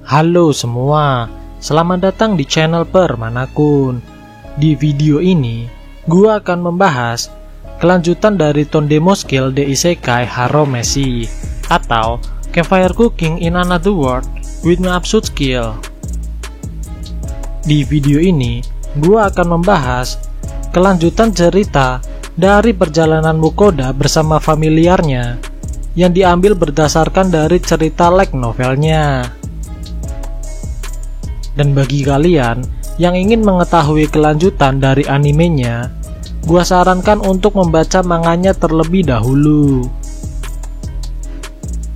Halo semua, selamat datang di channel Permanakun. Di video ini, gua akan membahas kelanjutan dari Tondemo Skill de Isekai Haromesi atau Campfire Cooking in Another World with My Absurd Skill. Di video ini, gua akan membahas kelanjutan cerita dari perjalanan Mukoda bersama familiarnya yang diambil berdasarkan dari cerita light novelnya. Dan bagi kalian yang ingin mengetahui kelanjutan dari animenya, gua sarankan untuk membaca manganya terlebih dahulu.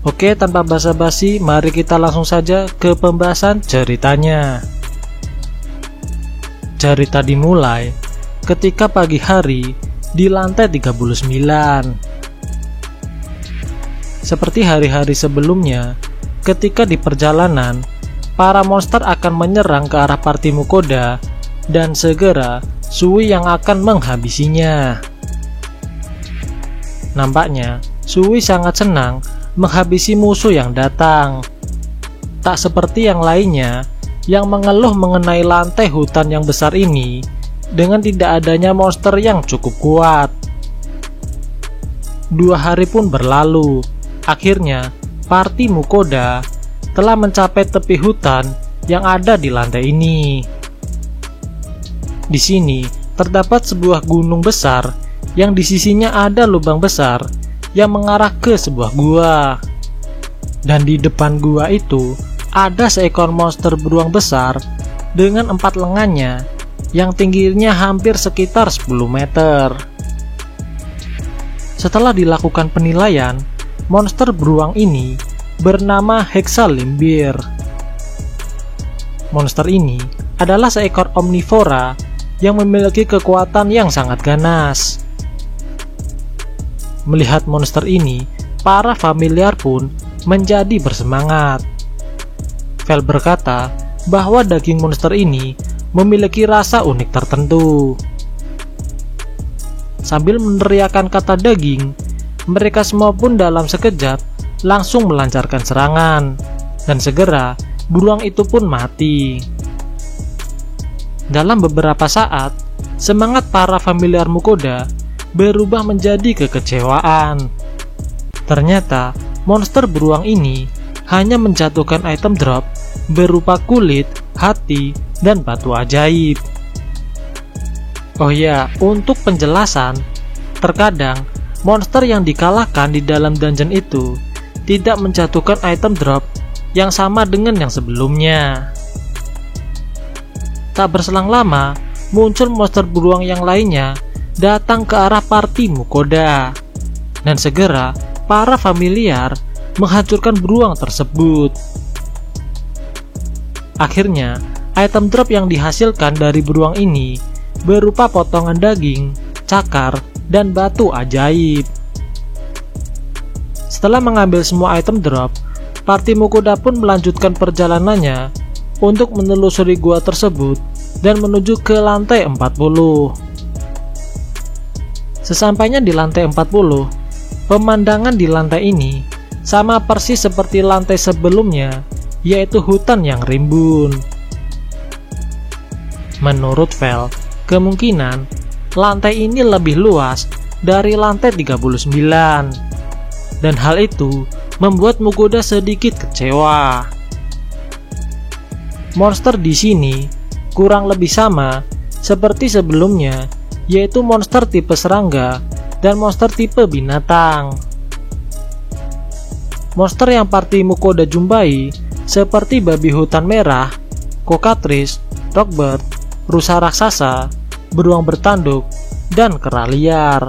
Oke, tanpa basa-basi, mari kita langsung saja ke pembahasan ceritanya. Cerita dimulai ketika pagi hari di lantai 39. Seperti hari-hari sebelumnya, ketika di perjalanan, para monster akan menyerang ke arah party Mukoda dan segera Sui yang akan menghabisinya. Nampaknya, Sui sangat senang menghabisi musuh yang datang. Tak seperti yang lainnya yang mengeluh mengenai lantai hutan yang besar ini dengan tidak adanya monster yang cukup kuat. 2 hari pun berlalu. Akhirnya, party Mukoda telah mencapai tepi hutan yang ada di lantai ini. Di sini terdapat sebuah gunung besar yang di sisinya ada lubang besar yang mengarah ke sebuah gua. Dan di depan gua itu ada seekor monster beruang besar dengan 4 lengannya yang tingginya hampir sekitar 10 meter. Setelah dilakukan penilaian, monster beruang ini bernama Hexalimbir. Monster ini adalah seekor omnivora yang memiliki kekuatan yang sangat ganas. Melihat monster ini, para familiar pun menjadi bersemangat. Vel berkata bahwa daging monster ini memiliki rasa unik tertentu. Sambil meneriakkan kata daging, mereka semua pun dalam sekejap langsung melancarkan serangan, dan segera beruang itu pun mati. Dalam beberapa saat, semangat para familiar Mukoda berubah menjadi kekecewaan. Ternyata monster beruang ini hanya menjatuhkan item drop berupa kulit, hati, dan batu ajaib. Oh ya, untuk penjelasan, terkadang monster yang dikalahkan di dalam dungeon itu tidak menjatuhkan item drop yang sama dengan yang sebelumnya. Tak berselang lama, muncul monster beruang yang lainnya datang ke arah party Mukoda, dan segera para familiar menghancurkan beruang tersebut. Akhirnya, item drop yang dihasilkan dari beruang ini berupa potongan daging, cakar, dan batu ajaib. Setelah mengambil semua item drop, party Mukoda pun melanjutkan perjalanannya untuk menelusuri gua tersebut dan menuju ke lantai 40. Sesampainya di lantai 40, pemandangan di lantai ini sama persis seperti lantai sebelumnya, yaitu hutan yang rimbun. Menurut Vel, kemungkinan lantai ini lebih luas dari lantai 39, dan hal itu membuat Mukoda sedikit kecewa. Monster di sini kurang lebih sama seperti sebelumnya, yaitu monster tipe serangga dan monster tipe binatang. Monster yang party Mukoda jumpai seperti babi hutan merah, kokatris, rockbird, rusa raksasa, beruang bertanduk, dan kera liar.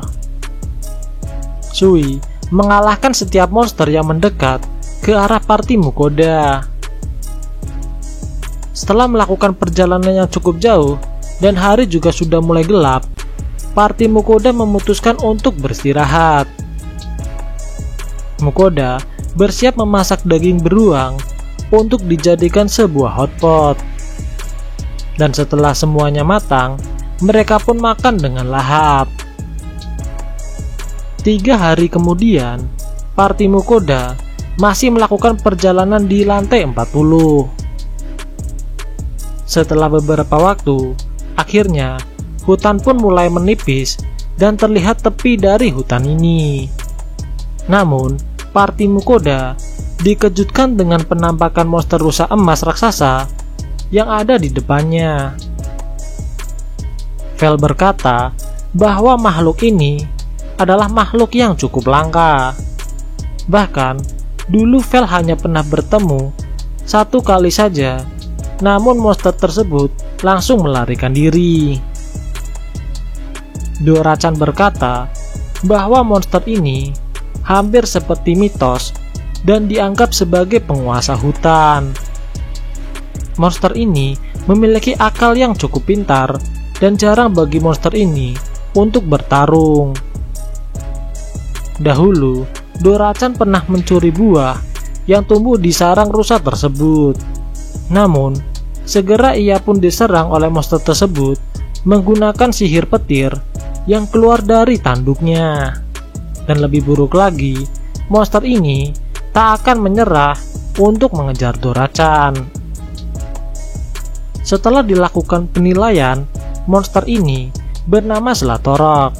Sui mengalahkan setiap monster yang mendekat ke arah party Mukoda. Setelah melakukan perjalanan yang cukup jauh dan hari juga sudah mulai gelap, party Mukoda memutuskan untuk beristirahat. Mukoda bersiap memasak daging beruang untuk dijadikan sebuah hotpot. Dan setelah semuanya matang, mereka pun makan dengan lahap. 3 hari kemudian, party Mukoda masih melakukan perjalanan di lantai 40. Setelah beberapa waktu, akhirnya hutan pun mulai menipis dan terlihat tepi dari hutan ini. Namun, party Mukoda dikejutkan dengan penampakan monster rusa emas raksasa yang ada di depannya. Vel berkata bahwa makhluk ini adalah makhluk yang cukup langka. Bahkan, dulu Vel hanya pernah bertemu satu kali saja, namun monster tersebut langsung melarikan diri. Dorachan berkata bahwa monster ini hampir seperti mitos dan dianggap sebagai penguasa hutan. Monster ini memiliki akal yang cukup pintar dan jarang bagi monster ini untuk bertarung. Dahulu, Dorachan pernah mencuri buah yang tumbuh di sarang rusa tersebut. Namun, segera ia pun diserang oleh monster tersebut menggunakan sihir petir yang keluar dari tanduknya. Dan lebih buruk lagi, monster ini tak akan menyerah untuk mengejar Dorachan. Setelah dilakukan penilaian, monster ini bernama Zlatorok.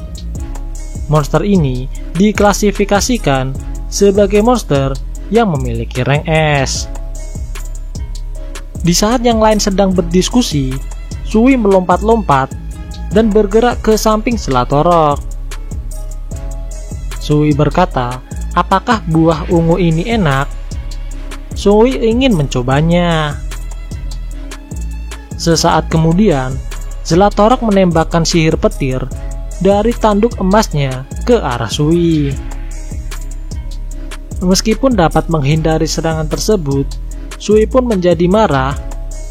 Monster ini diklasifikasikan sebagai monster yang memiliki rank S. Di saat yang lain sedang berdiskusi, Sui melompat-lompat dan bergerak ke samping Zlatorok. Sui berkata, "Apakah buah ungu ini enak?" Sui ingin mencobanya. Sesaat kemudian, Zlatorok menembakkan sihir petir dari tanduk emasnya ke arah Sui. Meskipun dapat menghindari serangan tersebut, Sui pun menjadi marah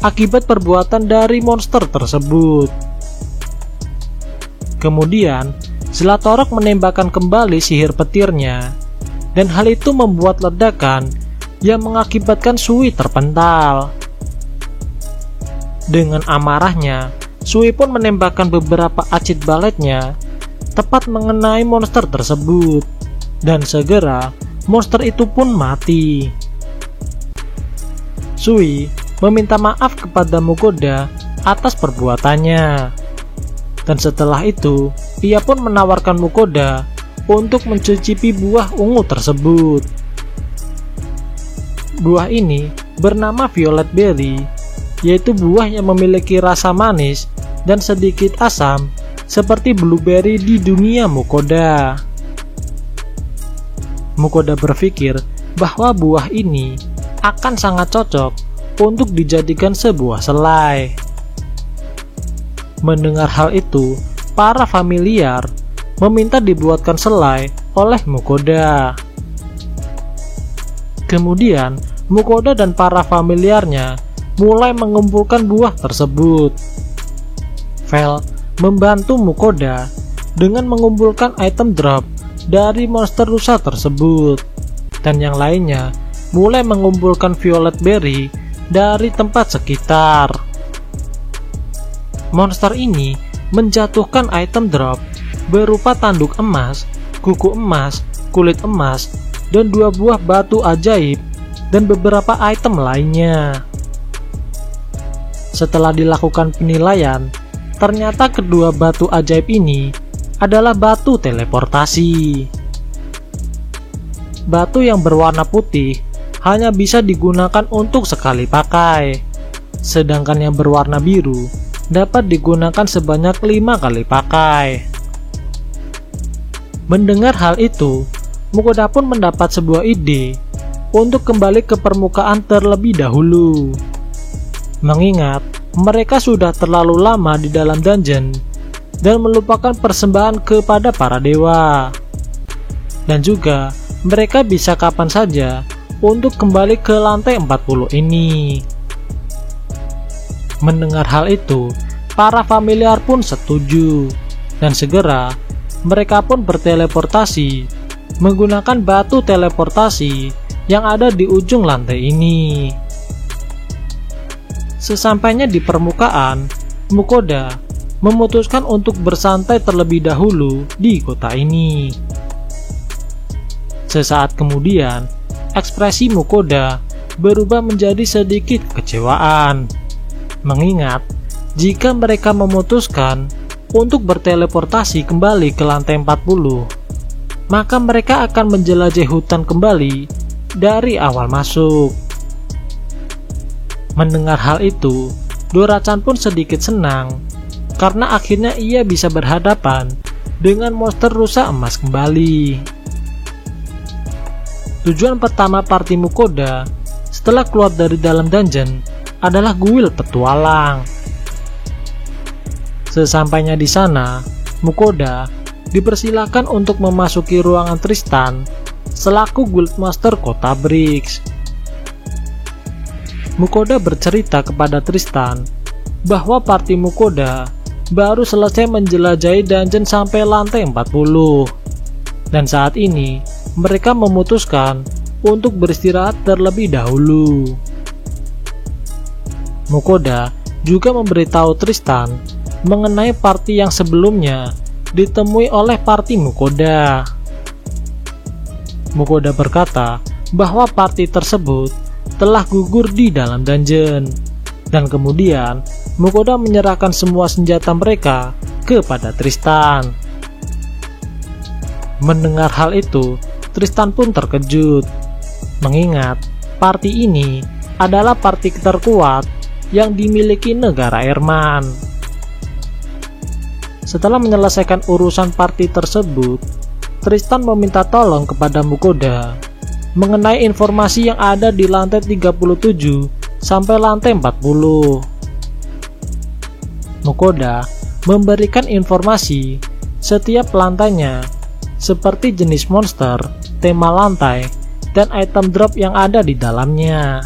akibat perbuatan dari monster tersebut. Kemudian, Zlatorok menembakkan kembali sihir petirnya, dan hal itu membuat ledakan yang mengakibatkan Sui terpental. Dengan amarahnya, Sui pun menembakkan beberapa acid baletnya tepat mengenai monster tersebut, dan segera monster itu pun mati. Sui meminta maaf kepada Mukoda atas perbuatannya, dan setelah itu ia pun menawarkan Mukoda untuk mencicipi buah ungu tersebut. Buah ini bernama Violet Berry, yaitu buah yang memiliki rasa manis dan sedikit asam seperti blueberry di dunia Mukoda. Mukoda berpikir bahwa buah ini akan sangat cocok untuk dijadikan sebuah selai. Mendengar hal itu, para familiar meminta dibuatkan selai oleh Mukoda. Kemudian, Mukoda dan para familiarnya mulai mengumpulkan buah tersebut. Vel membantu Mukoda dengan mengumpulkan item drop dari monster rusa tersebut, dan yang lainnya mulai mengumpulkan Violet Berry dari tempat sekitar. Monster ini menjatuhkan item drop berupa tanduk emas, kuku emas, kulit emas, dan 2 buah batu ajaib dan beberapa item lainnya. Setelah dilakukan penilaian, ternyata kedua batu ajaib ini adalah batu teleportasi. Batu yang berwarna putih hanya bisa digunakan untuk sekali pakai, sedangkan yang berwarna biru dapat digunakan sebanyak 5 kali pakai. Mendengar hal itu, Mukoda pun mendapat sebuah ide untuk kembali ke permukaan terlebih dahulu. Mengingat mereka sudah terlalu lama di dalam dungeon dan melupakan persembahan kepada para dewa. Dan juga mereka bisa kapan saja untuk kembali ke lantai 40 ini. Mendengar hal itu, para familiar pun setuju, dan segera mereka pun berteleportasi menggunakan batu teleportasi yang ada di ujung lantai ini. Sesampainya di permukaan, Mukoda memutuskan untuk bersantai terlebih dahulu di kota ini. Sesaat kemudian, ekspresi Mukoda berubah menjadi sedikit kekecewaan. Mengingat jika mereka memutuskan untuk berteleportasi kembali ke lantai 40, maka mereka akan menjelajahi hutan kembali dari awal masuk. Mendengar hal itu, Dorachan pun sedikit senang karena akhirnya ia bisa berhadapan dengan monster rusa emas kembali. Tujuan pertama party Mukoda setelah keluar dari dalam dungeon adalah guild petualang. Sesampainya di sana, Mukoda dipersilakan untuk memasuki ruangan Tristan selaku guildmaster kota Brix. Mukoda bercerita kepada Tristan bahwa party Mukoda baru selesai menjelajahi dungeon sampai lantai 40, dan saat ini mereka memutuskan untuk beristirahat terlebih dahulu. Mukoda juga memberitahu Tristan mengenai party yang sebelumnya ditemui oleh party Mukoda. Mukoda berkata bahwa party tersebut telah gugur di dalam dungeon, dan kemudian Mukoda menyerahkan semua senjata mereka kepada Tristan. Mendengar hal itu, Tristan pun terkejut, mengingat party ini adalah party terkuat yang dimiliki negara Erman. Setelah menyelesaikan urusan party tersebut, Tristan meminta tolong kepada Mukoda mengenai informasi yang ada di lantai 37 sampai lantai 40. Mukoda memberikan informasi setiap lantainya, seperti jenis monster, tema lantai, dan item drop yang ada di dalamnya.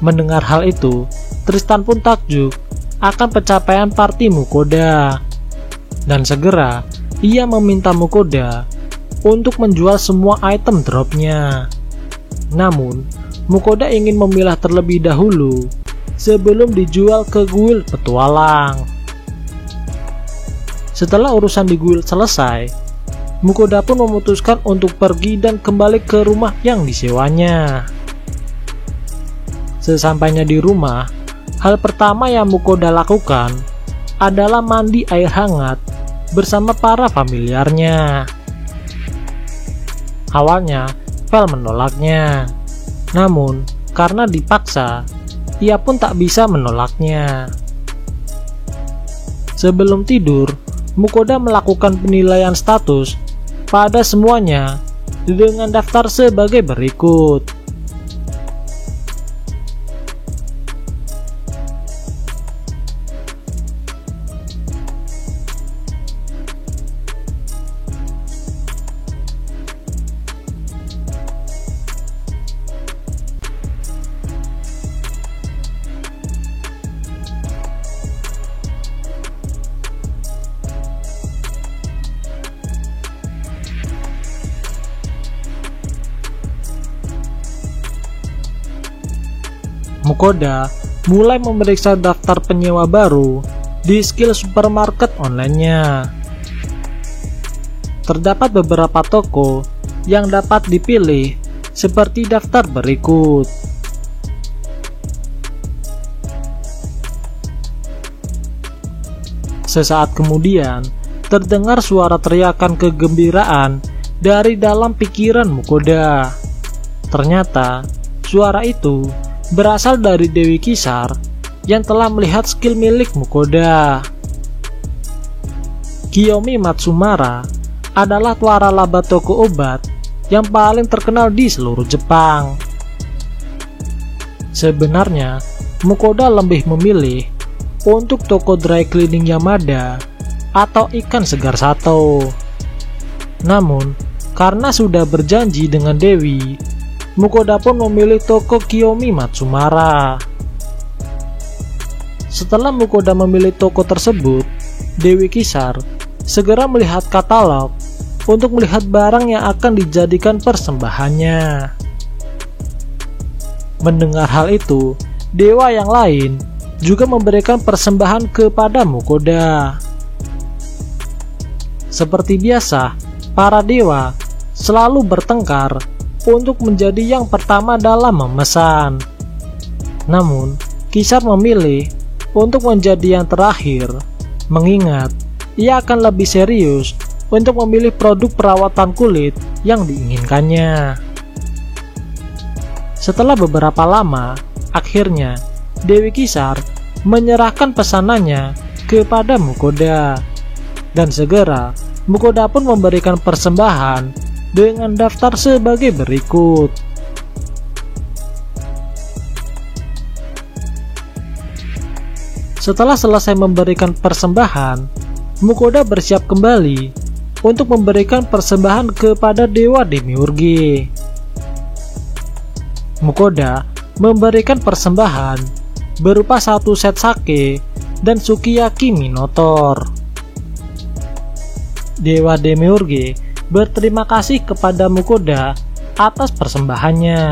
Mendengar hal itu, Tristan pun takjub akan pencapaian party Mukoda, dan segera ia meminta Mukoda untuk menjual semua item dropnya. Namun, Mukoda ingin memilah terlebih dahulu sebelum dijual ke guild petualang. Setelah urusan di guild selesai, Mukoda pun memutuskan untuk pergi dan kembali ke rumah yang disewanya. Sesampainya di rumah, hal pertama yang Mukoda lakukan adalah mandi air hangat bersama para familiarnya. Awalnya, Vel menolaknya, namun karena dipaksa, ia pun tak bisa menolaknya. Sebelum tidur, Mukoda melakukan penilaian status pada semuanya dengan daftar sebagai berikut. Mukoda mulai memeriksa daftar penyewa baru di skill supermarket online-nya. Terdapat beberapa toko yang dapat dipilih seperti daftar berikut. Sesaat kemudian, terdengar suara teriakan kegembiraan dari dalam pikiran Mukoda. Ternyata, suara itu berasal dari Dewi Kisar yang telah melihat skill milik Mukoda. Kiyomi Matsumara adalah waralaba toko obat yang paling terkenal di seluruh Jepang. Sebenarnya, Mukoda lebih memilih untuk toko dry cleaning Yamada atau ikan segar Sato. Namun, karena sudah berjanji dengan Dewi, Mukoda pun memilih toko Kiyomi Matsumara. Setelah Mukoda memilih toko tersebut, Dewi Kisar segera melihat katalog untuk melihat barang yang akan dijadikan persembahannya. Mendengar hal itu, dewa yang lain juga memberikan persembahan kepada Mukoda. Seperti biasa, para dewa selalu bertengkar untuk menjadi yang pertama dalam memesan. Namun, Kisar memilih untuk menjadi yang terakhir, mengingat ia akan lebih serius untuk memilih produk perawatan kulit yang diinginkannya. Setelah beberapa lama, akhirnya Dewi Kisar menyerahkan pesanannya kepada Mukoda, dan segera Mukoda pun memberikan persembahan dengan daftar sebagai berikut. Setelah selesai memberikan persembahan, Mukoda bersiap kembali untuk memberikan persembahan kepada Dewa Demiurge. Mukoda memberikan persembahan berupa 1 set sake dan sukiyaki Minotaur. Dewa Demiurge berterima kasih kepada Mukoda atas persembahannya,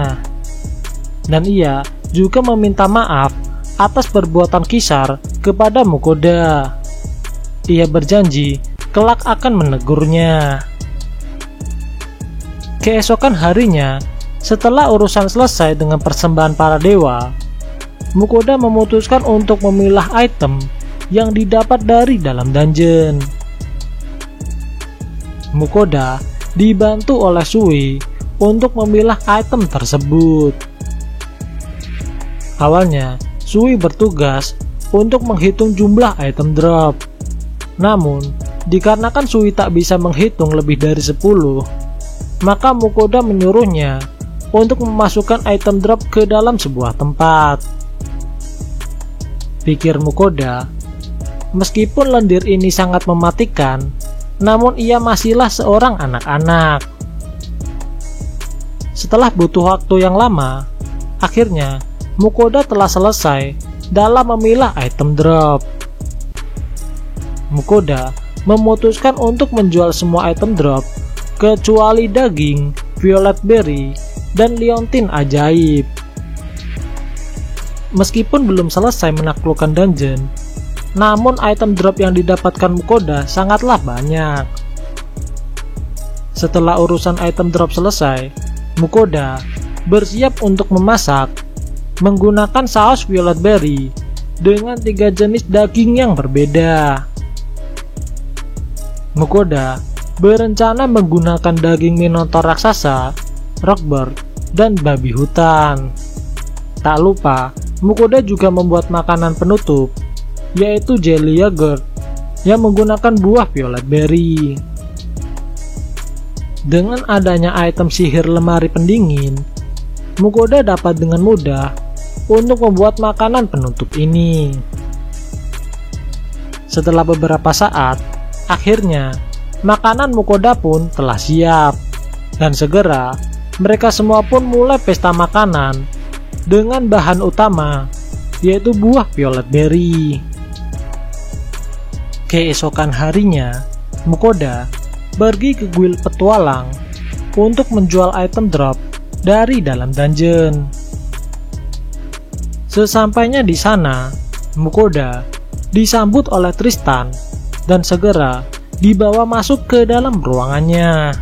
dan ia juga meminta maaf atas perbuatan Kisar kepada Mukoda. Ia berjanji kelak akan menegurnya. Keesokan harinya, setelah urusan selesai dengan persembahan para dewa, Mukoda memutuskan untuk memilah item yang didapat dari dalam dungeon. Mukoda dibantu oleh Sui untuk memilah item tersebut. Awalnya, Sui bertugas untuk menghitung jumlah item drop. Namun, dikarenakan Sui tak bisa menghitung lebih dari 10, maka Mukoda menyuruhnya untuk memasukkan item drop ke dalam sebuah tempat. Pikir Mukoda, meskipun lendir ini sangat mematikan, namun ia masihlah seorang anak-anak. Setelah butuh waktu yang lama, akhirnya Mukoda telah selesai dalam memilah item drop. Mukoda memutuskan untuk menjual semua item drop kecuali daging, violet berry, dan liontin ajaib. Meskipun belum selesai menaklukkan dungeon, namun item drop yang didapatkan Mukoda sangatlah banyak. Setelah urusan item drop selesai, Mukoda bersiap untuk memasak menggunakan saus violet berry dengan 3 jenis daging yang berbeda. Mukoda berencana menggunakan daging Minotaur raksasa, rockbird, dan babi hutan. Tak lupa, Mukoda juga membuat makanan penutup, yaitu jelly yogurt yang menggunakan buah violet berry. Dengan adanya item sihir lemari pendingin, Mukoda dapat dengan mudah untuk membuat makanan penutup ini. Setelah beberapa saat, akhirnya makanan Mukoda pun telah siap, dan segera mereka semua pun mulai pesta makanan dengan bahan utama, yaitu buah violet berry. Keesokan harinya, Mukoda pergi ke guild petualang untuk menjual item drop dari dalam dungeon. Sesampainya di sana, Mukoda disambut oleh Tristan dan segera dibawa masuk ke dalam ruangannya.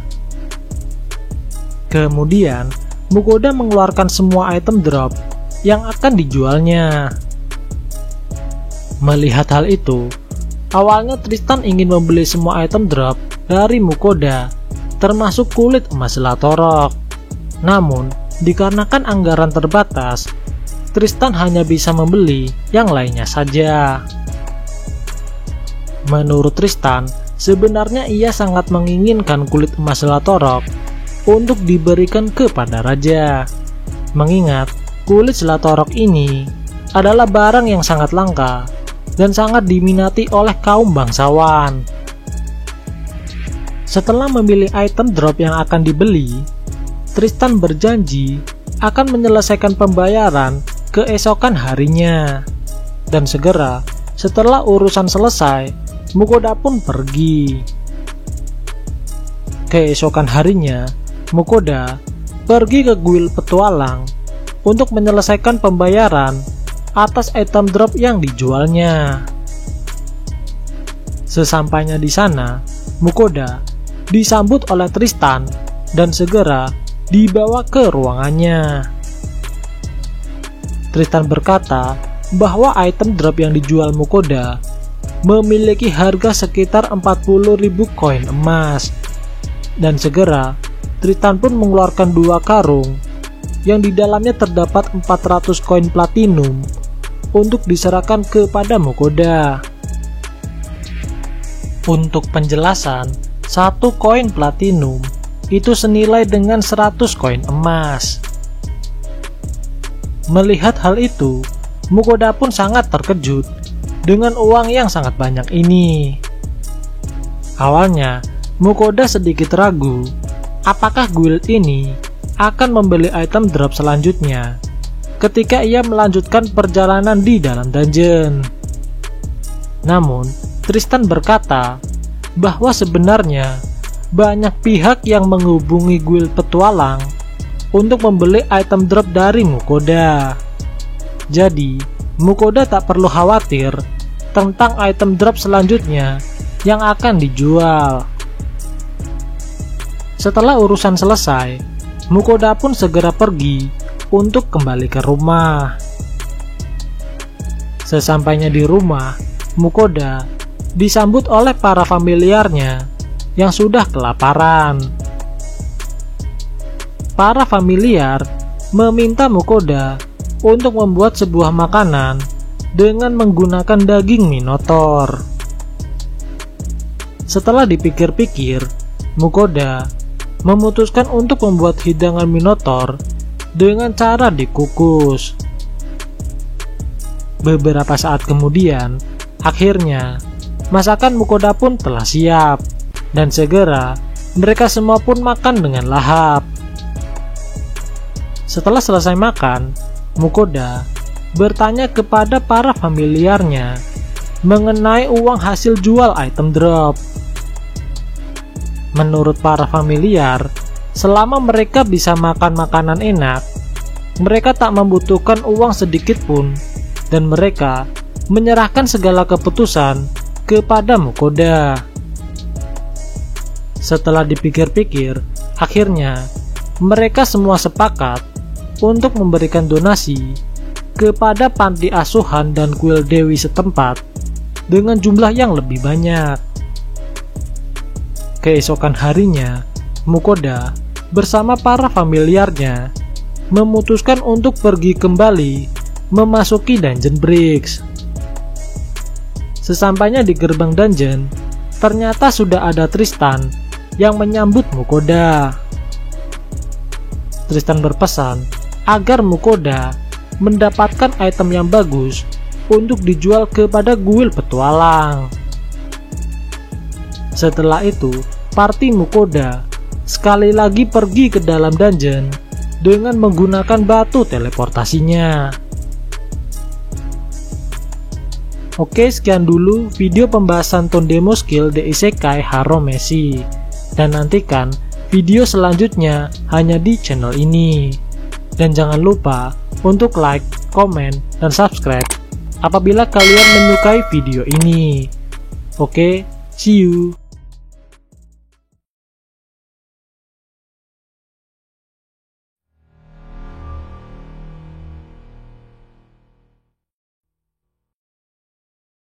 Kemudian, Mukoda mengeluarkan semua item drop yang akan dijualnya. Melihat hal itu, awalnya Tristan ingin membeli semua item drop dari Mukoda, termasuk kulit emas Zlatorok. Namun, dikarenakan anggaran terbatas, Tristan hanya bisa membeli yang lainnya saja. Menurut Tristan, sebenarnya ia sangat menginginkan kulit emas Zlatorok untuk diberikan kepada raja, mengingat kulit Zlatorok ini adalah barang yang sangat langka dan sangat diminati oleh kaum bangsawan. Setelah memilih item drop yang akan dibeli, Tristan berjanji akan menyelesaikan pembayaran keesokan harinya, dan segera setelah urusan selesai, Mukoda pun pergi. Keesokan harinya, Mukoda pergi ke guild petualang untuk menyelesaikan pembayaran atas item drop yang dijualnya. Sesampainya di sana, Mukoda disambut oleh Tristan dan segera dibawa ke ruangannya. Tristan berkata bahwa item drop yang dijual Mukoda memiliki harga sekitar 40.000 koin emas. Dan segera Tristan pun mengeluarkan 2 karung yang di dalamnya terdapat 400 koin platinum untuk diserahkan kepada Mukoda. Untuk penjelasan, 1 koin platinum itu senilai dengan 100 koin emas. Melihat hal itu, Mukoda pun sangat terkejut dengan uang yang sangat banyak ini. Awalnya, Mukoda sedikit ragu apakah guild ini akan membeli item drop selanjutnya ketika ia melanjutkan perjalanan di dalam dungeon. Namun, Tristan berkata bahwa sebenarnya banyak pihak yang menghubungi guild petualang untuk membeli item drop dari Mukoda. Jadi, Mukoda tak perlu khawatir tentang item drop selanjutnya yang akan dijual. Setelah urusan selesai, Mukoda pun segera pergi untuk kembali ke rumah. Sesampainya di rumah, Mukoda disambut oleh para familiarnya yang sudah kelaparan. Para familiar meminta Mukoda untuk membuat sebuah makanan dengan menggunakan daging minotaur. Setelah dipikir-pikir, Mukoda memutuskan untuk membuat hidangan minotaur dengan cara dikukus. Beberapa saat kemudian, akhirnya masakan Mukoda pun telah siap, dan segera mereka semua pun makan dengan lahap. Setelah selesai makan, Mukoda bertanya kepada para familiarnya mengenai uang hasil jual item drop. Menurut para familiar, selama mereka bisa makan makanan enak, mereka tak membutuhkan uang sedikit pun, dan mereka menyerahkan segala keputusan kepada Mukoda. Setelah dipikir-pikir, akhirnya mereka semua sepakat untuk memberikan donasi kepada panti asuhan dan kuil dewi setempat dengan jumlah yang lebih banyak. Keesokan harinya, Mukoda bersama para familiarnya memutuskan untuk pergi kembali memasuki Dungeon Bricks. Sesampainya di gerbang dungeon, ternyata sudah ada Tristan yang menyambut Mukoda. Tristan berpesan agar Mukoda mendapatkan item yang bagus untuk dijual kepada guild petualang. Setelah itu, party Mukoda sekali lagi pergi ke dalam dungeon dengan menggunakan batu teleportasinya. Oke, sekian dulu video pembahasan tone demo skill The Isekai Haromesi, dan nantikan video selanjutnya hanya di channel ini. Dan jangan lupa untuk like, komen, dan subscribe apabila kalian menyukai video ini. Oke, see you.